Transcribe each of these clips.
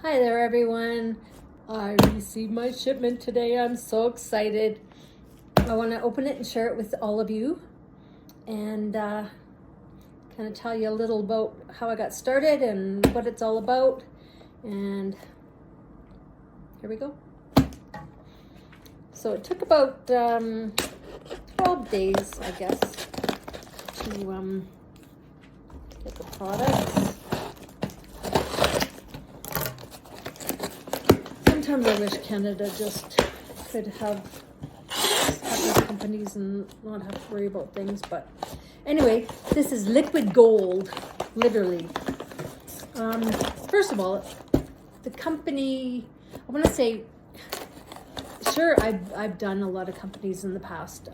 Hi there, everyone. I received my shipment today. I'm so excited. I want to open it and share it with all of you and kind of tell you a little about how I got started and what it's all about. And here we go. So it took about 12 days, I guess, to get the products. Sometimes I wish Canada just could have these companies and not have to worry about things. But anyway, this is liquid gold, literally. First of all, the company, I want to say, sure, I've done a lot of companies in the past.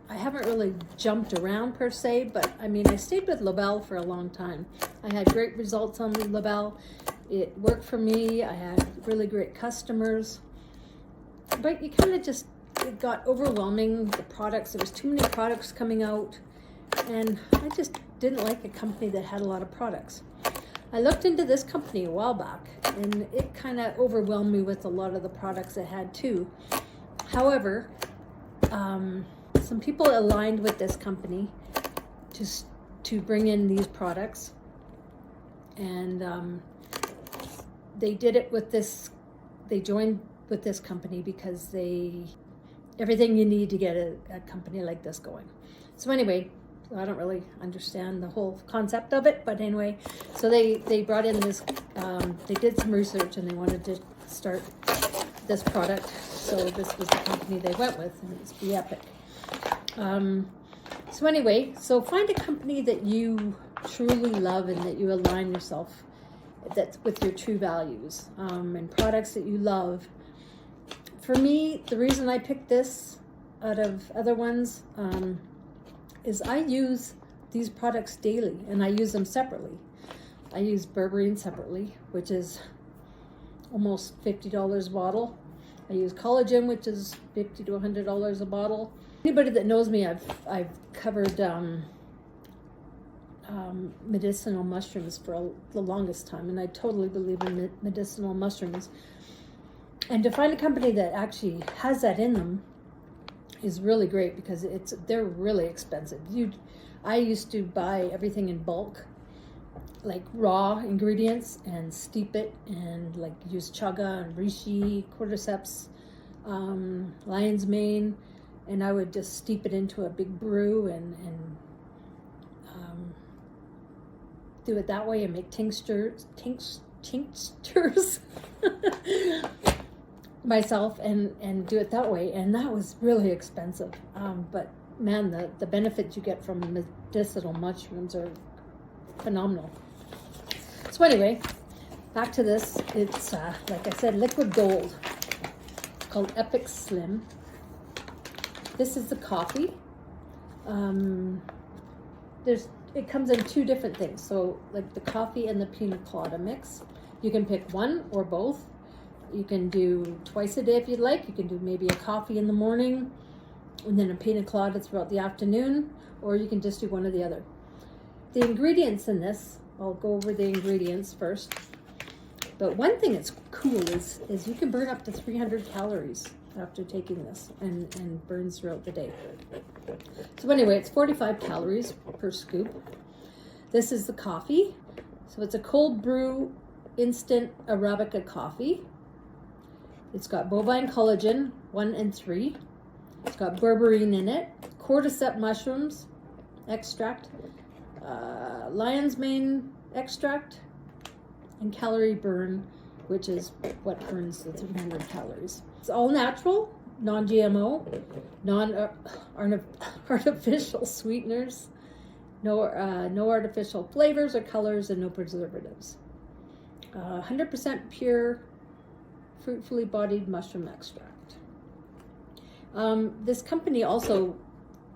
I haven't really jumped around per se, but I mean, I stayed with Labelle for a long time. I had great results on Labelle. It worked for me. I had really great customers, but you kind of just, it got overwhelming, the products. There was too many products coming out, and I just didn't like a company that had a lot of products. I looked into this company a while back, and it kind of overwhelmed me with a lot of the products it had too. However, some people aligned with this company to bring in these products, and they did it with this. They joined with this company because everything you need to get a company like this going. So anyway, I don't really understand the whole concept of it, but anyway, so they brought in this. They did some research and they wanted to start this product. So this was the company they went with, and it's Be Epic. So anyway, so find a company that you truly love and that you align yourself that's with your true values, and products that you love. For me, the reason I picked this out of other ones is I use these products daily, and I use them separately. I use Berberine separately, which is almost $50 a bottle. I use Collagen, which is $50 to $100 a bottle. Anybody that knows me, I've covered medicinal mushrooms for the longest time, and I totally believe in medicinal mushrooms. And to find a company that actually has that in them is really great, because they're really expensive. I used to buy everything in bulk, like raw ingredients, and steep it, and like use chaga and reishi, cordyceps, lion's mane, and I would just steep it into a big brew and do it that way and make tinctures myself and do it that way, and that was really expensive. But man, the benefits you get from medicinal mushrooms are phenomenal. So anyway, back to this. It's like I said, liquid gold, called Epic Slim. This is the coffee. It comes in two different things. So like the coffee and the pina colada mix. You can pick one or both. You can do twice a day if you'd like. You can do maybe a coffee in the morning and then a pina colada throughout the afternoon, or you can just do one or the other. The ingredients in this, I'll go over the ingredients first. But one thing that's cool is you can burn up to 300 calories after taking this, and burns throughout the day. So anyway, it's 45 calories per scoop. This is the coffee. So it's a cold brew instant Arabica coffee. It's got bovine collagen 1 and 3. It's got berberine in it, cordyceps mushrooms extract, lion's mane extract, and calorie burn, which is what burns the 300 calories. It's all natural, non-GMO, non-artificial sweeteners, no artificial flavors or colors, and no preservatives. 100% pure, fruitfully bodied mushroom extract. This company also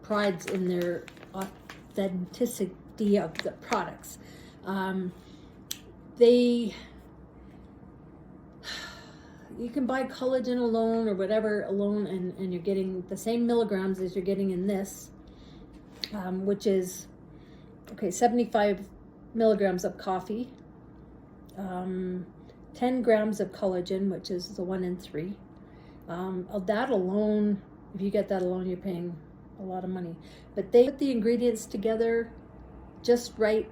prides in their authenticity of the products. You can buy collagen alone or whatever alone, and you're getting the same milligrams as you're getting in this, which is, okay, 75 milligrams of coffee, 10 grams of collagen, which is the 1 in 3. That alone, if you get that alone, you're paying a lot of money. But they put the ingredients together just right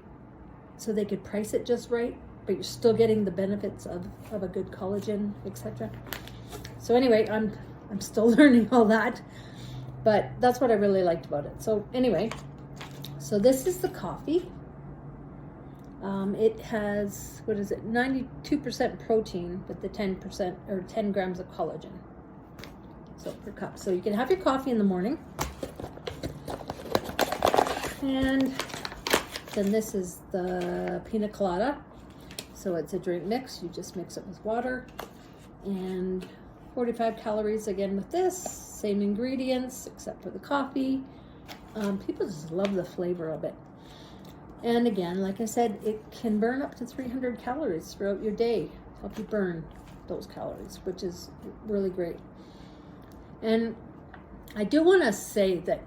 so they could price it just right, but you're still getting the benefits of a good collagen, etc. So anyway, I'm still learning all that, but that's what I really liked about it. So anyway, so this is the coffee. It has, what is it, 92% protein with the 10% or 10 grams of collagen. So per cup. So you can have your coffee in the morning. And then this is the pina colada. So it's a drink mix. You just mix it with water. And 45 calories again with this. Same ingredients except for the coffee. People just love the flavor of it. And again, like I said, it can burn up to 300 calories throughout your day. Help you burn those calories, which is really great. And I do want to say that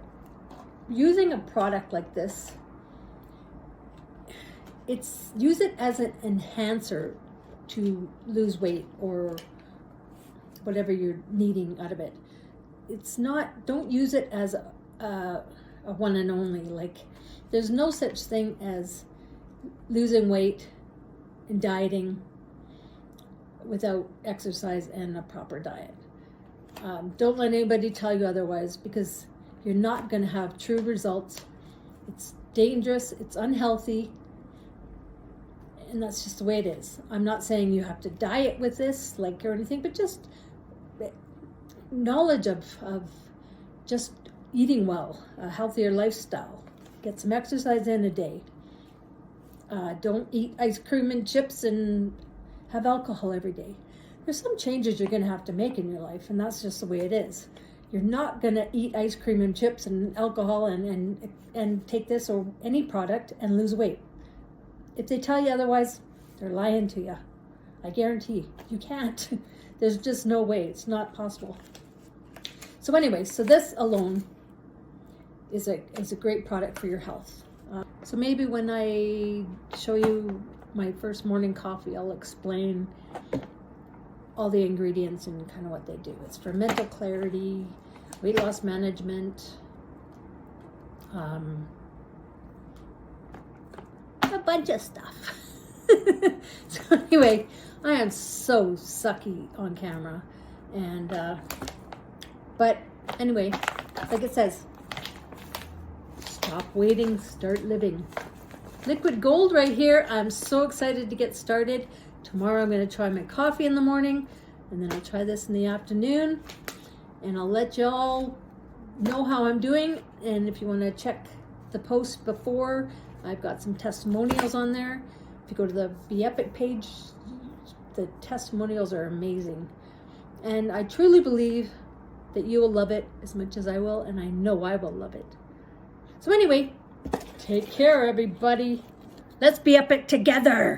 using a product like this, use it as an enhancer to lose weight or whatever you're needing out of it. It's not, don't use it as a one and only. Like, there's no such thing as losing weight and dieting without exercise and a proper diet. Don't let anybody tell you otherwise, because you're not going to have true results. It's dangerous, it's unhealthy, and that's just the way it is. I'm not saying you have to diet with this, like, or anything, but just knowledge of just eating well, a healthier lifestyle. Get some exercise in a day. Don't eat ice cream and chips and have alcohol every day. There's some changes you're going to have to make in your life, and that's just the way it is. You're not going to eat ice cream and chips and alcohol and take this or any product and lose weight. If they tell you otherwise, they're lying to you. I guarantee you can't. There's just no way. It's not possible. So anyway, so this alone is a great product for your health. So maybe when I show you my first morning coffee, I'll explain all the ingredients and kind of what they do. It's for mental clarity, weight loss management, a bunch of stuff. So anyway, I am so sucky on camera, and but anyway, like it says, stop waiting, start living. Liquid gold right here. I'm so excited to get started. Tomorrow I'm going to try my coffee in the morning, and then I'll try this in the afternoon, and I'll let y'all know how I'm doing. And if you want to check the post before, I've got some testimonials on there. If you go to the Be Epic page, the testimonials are amazing. And I truly believe that you will love it as much as I will, and I know I will love it. So anyway, take care, everybody. Let's be epic together.